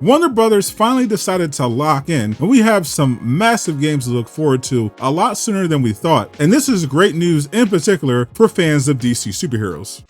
Warner Brothers finally decided to lock in, and we have some massive games to look forward to a lot sooner than we thought, and this is great news in particular for fans of DC superheroes.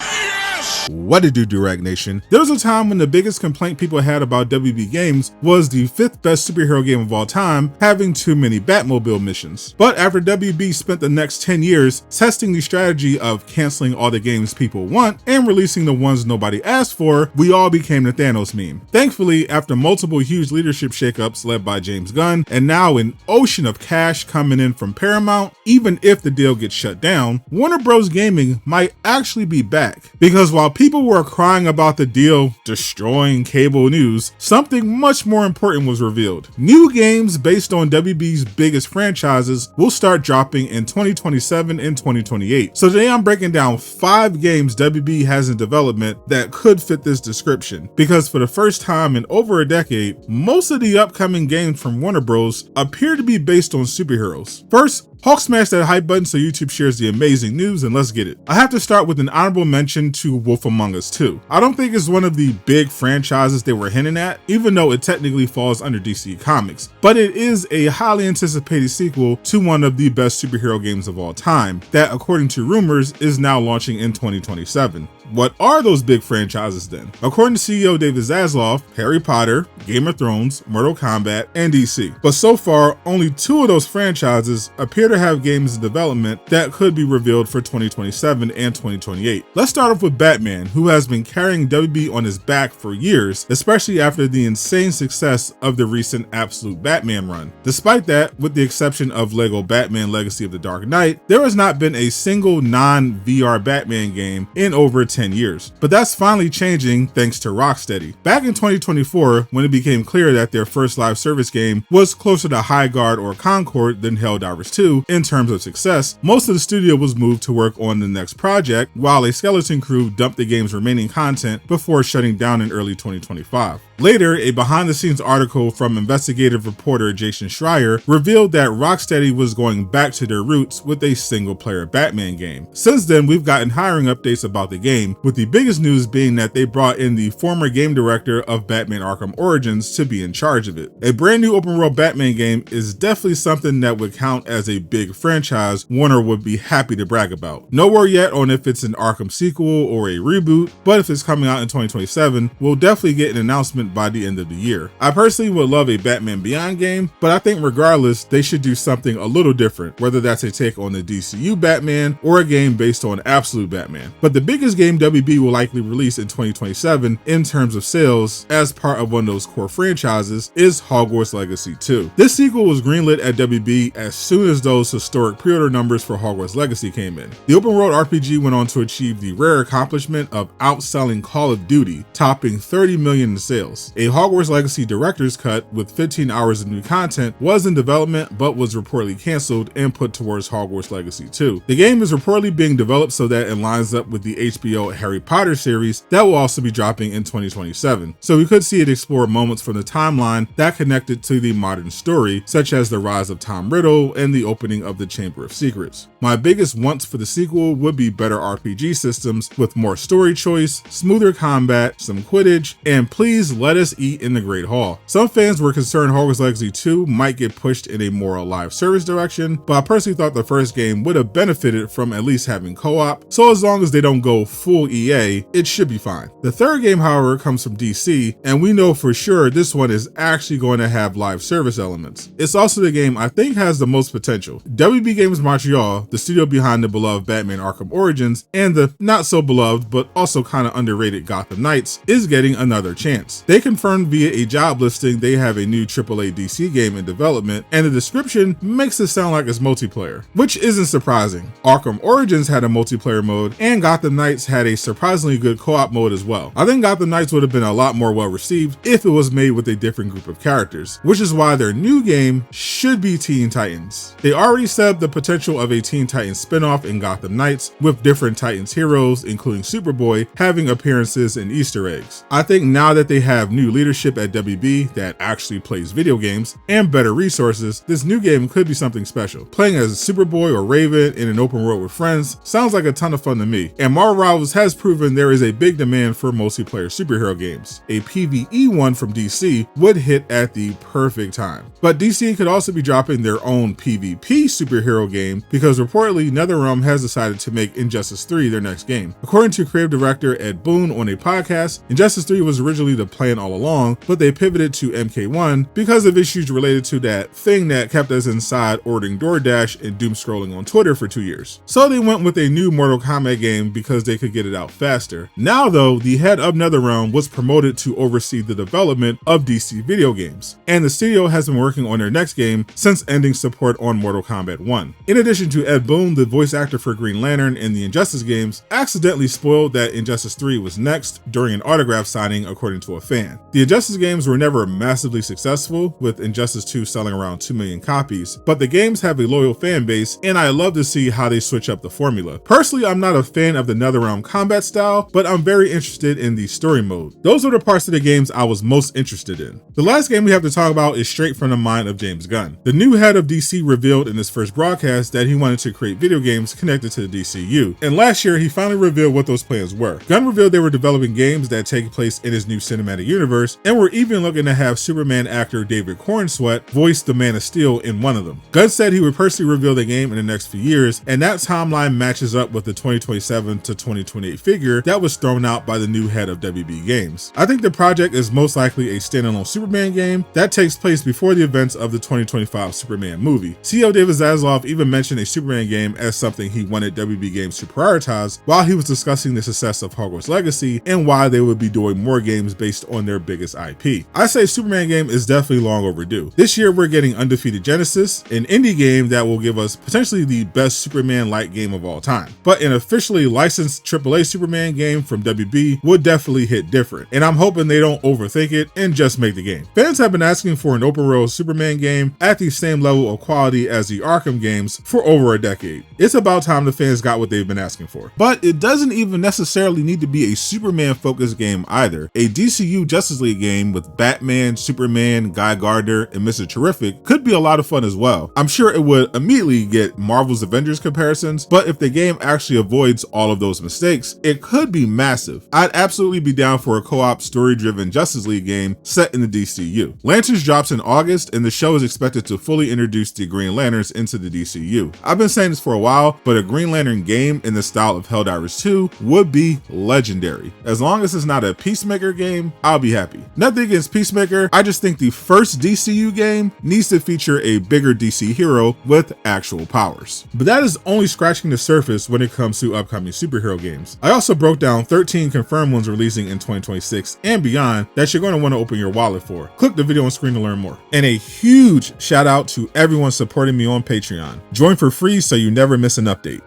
What it do, Durag Nation? There was a time when the biggest complaint people had about WB games was the 5th best superhero game of all time having too many Batmobile missions. But after WB spent the next 10 years testing the strategy of canceling all the games people want and releasing the ones nobody asked for, we all became the Thanos meme. Thankfully, after multiple huge leadership shakeups led by James Gunn, and now an ocean of cash coming in from Paramount, even if the deal gets shut down, Warner Bros. Gaming might actually be back. Because while people were crying about the deal destroying cable news, something much more important was revealed. New games based on WB's biggest franchises will start dropping in 2027 and 2028. So today I'm breaking down 5 games WB has in development that could fit this description, because for the first time in over a decade, most of the upcoming games from Warner Bros. Appear to be based on superheroes. First, Hulk smash that hype button so YouTube shares the amazing news, and let's get it. I have to start with an honorable mention to Wolf Among Us 2. I don't think it's one of the big franchises they were hinting at, even though it technically falls under DC Comics, but it is a highly anticipated sequel to one of the best superhero games of all time that, according to rumors, is now launching in 2027. What are those big franchises then? According to CEO David Zaslav, Harry Potter, Game of Thrones, Mortal Kombat, and DC. But so far, only 2 of those franchises appear to have games in development that could be revealed for 2027 and 2028. Let's start off with Batman, who has been carrying WB on his back for years, especially after the insane success of the recent Absolute Batman run. Despite that, with the exception of Lego Batman Legacy of the Dark Knight, there has not been a single non-VR Batman game in over 10 years. But that's finally changing thanks to Rocksteady. Back in 2024, when it became clear that their first live service game was closer to High Guard or Concord than Helldivers 2 in terms of success, most of the studio was moved to work on the next project, while a skeleton crew dumped the game's remaining content before shutting down in early 2025. Later, a behind-the-scenes article from investigative reporter Jason Schreier revealed that Rocksteady was going back to their roots with a single-player Batman game. Since then, we've gotten hiring updates about the game, with the biggest news being that they brought in the former game director of Batman Arkham Origins to be in charge of it. A brand new open-world Batman game is definitely something that would count as a big franchise Warner would be happy to brag about. No word yet on if it's an Arkham sequel or a reboot, but if it's coming out in 2027, we'll definitely get an announcement by the end of the year. I personally would love a Batman Beyond game, but I think regardless, they should do something a little different, whether that's a take on the DCU Batman or a game based on Absolute Batman. But the biggest game WB will likely release in 2027 in terms of sales as part of one of those core franchises is Hogwarts Legacy 2. This sequel was greenlit at WB as soon as those historic pre-order numbers for Hogwarts Legacy came in. The open world RPG went on to achieve the rare accomplishment of outselling Call of Duty, topping 30 million in sales. A Hogwarts Legacy director's cut with 15 hours of new content was in development but was reportedly canceled and put towards Hogwarts Legacy 2. The game is reportedly being developed so that it lines up with the HBO Harry Potter series that will also be dropping in 2027. So we could see it explore moments from the timeline that connected to the modern story, such as the rise of Tom Riddle and the opening of the Chamber of Secrets. My biggest wants for the sequel would be better RPG systems with more story choice, smoother combat, some Quidditch, and please let us eat in the Great Hall. Some fans were concerned Hogwarts Legacy 2 might get pushed in a more live service direction, but I personally thought the first game would have benefited from at least having co-op, so as long as they don't go full EA, it should be fine. The third game, however, comes from DC, and we know for sure this one is actually going to have live service elements. It's also the game I think has the most potential. WB Games Montreal, the studio behind the beloved Batman Arkham Origins and the not so beloved but also kind of underrated Gotham Knights, is getting another chance. They confirmed via a job listing they have a new AAA DC game in development, and the description makes it sound like it's multiplayer, which isn't surprising. Arkham Origins had a multiplayer mode, and Gotham Knights had a surprisingly good co-op mode as well. I think Gotham Knights would have been a lot more well received if it was made with a different group of characters, which is why their new game should be Teen Titans. They already set up the potential of a Teen Titans spinoff in Gotham Knights, with different Titans heroes, including Superboy, having appearances and Easter eggs. I think now that they have have new leadership at WB that actually plays video games, and better resources, this new game could be something special. Playing as Superboy or Raven in an open world with friends sounds like a ton of fun to me, and Marvel Rivals has proven there is a big demand for multiplayer superhero games. A PvE one from DC would hit at the perfect time. But DC could also be dropping their own PvP superhero game because reportedly NetherRealm has decided to make Injustice 3 their next game. According to creative director Ed Boon on a podcast, Injustice 3 was originally the plan all along, but they pivoted to MK1 because of issues related to that thing that kept us inside ordering DoorDash and doom scrolling on Twitter for 2 years. So they went with a new Mortal Kombat game because they could get it out faster. Now though, the head of NetherRealm was promoted to oversee the development of DC video games, and the studio has been working on their next game since ending support on Mortal Kombat 1. In addition to Ed Boon, the voice actor for Green Lantern in the Injustice games, accidentally spoiled that Injustice 3 was next during an autograph signing according to a fan. The Injustice games were never massively successful, with Injustice 2 selling around 2 million copies, but the games have a loyal fan base, and I love to see how they switch up the formula. Personally, I'm not a fan of the NetherRealm combat style, but I'm very interested in the story mode. Those are the parts of the games I was most interested in. The last game we have to talk about is straight from the mind of James Gunn. The new head of DC revealed in his first broadcast that he wanted to create video games connected to the DCU, and last year he finally revealed what those plans were. Gunn revealed they were developing games that take place in his new cinematic universe, and were even looking to have Superman actor David Corenswet voice the Man of Steel in one of them. Gunn said he would personally reveal the game in the next few years, and that timeline matches up with the 2027 to 2028 figure that was thrown out by the new head of WB Games. I think the project is most likely a standalone Superman game that takes place before the events of the 2025 Superman movie. CEO David Zaslav even mentioned a Superman game as something he wanted WB Games to prioritize while he was discussing the success of Hogwarts Legacy and why they would be doing more games based on their biggest IP. I say Superman game is definitely long overdue. This year we're getting Undefeated Genesis, an indie game that will give us potentially the best Superman-like game of all time. But an officially licensed AAA Superman game from WB would definitely hit different, and I'm hoping they don't overthink it and just make the game. Fans have been asking for an open world Superman game at the same level of quality as the Arkham games for over a decade. It's about time the fans got what they've been asking for. But it doesn't even necessarily need to be a Superman focused game either. A DCU Justice League game with Batman, Superman, Guy Gardner, and Mr. Terrific could be a lot of fun as well. I'm sure it would immediately get Marvel's Avengers comparisons, but if the game actually avoids all of those mistakes, it could be massive. I'd absolutely be down for a co-op story-driven Justice League game set in the DCU. Lanterns drops in August, and the show is expected to fully introduce the Green Lanterns into the DCU. I've been saying this for a while, but a Green Lantern game in the style of Helldivers 2 would be legendary. As long as it's not a Peacemaker game, I'll be happy. Nothing against Peacemaker, I just think the first DCU game needs to feature a bigger DC hero with actual powers. But that is only scratching the surface when it comes to upcoming superhero games. I also broke down 13 confirmed ones releasing in 2026 and beyond that you're going to want to open your wallet for. Click the video on screen to learn more. And a huge shout out to everyone supporting me on Patreon. Join for free so you never miss an update.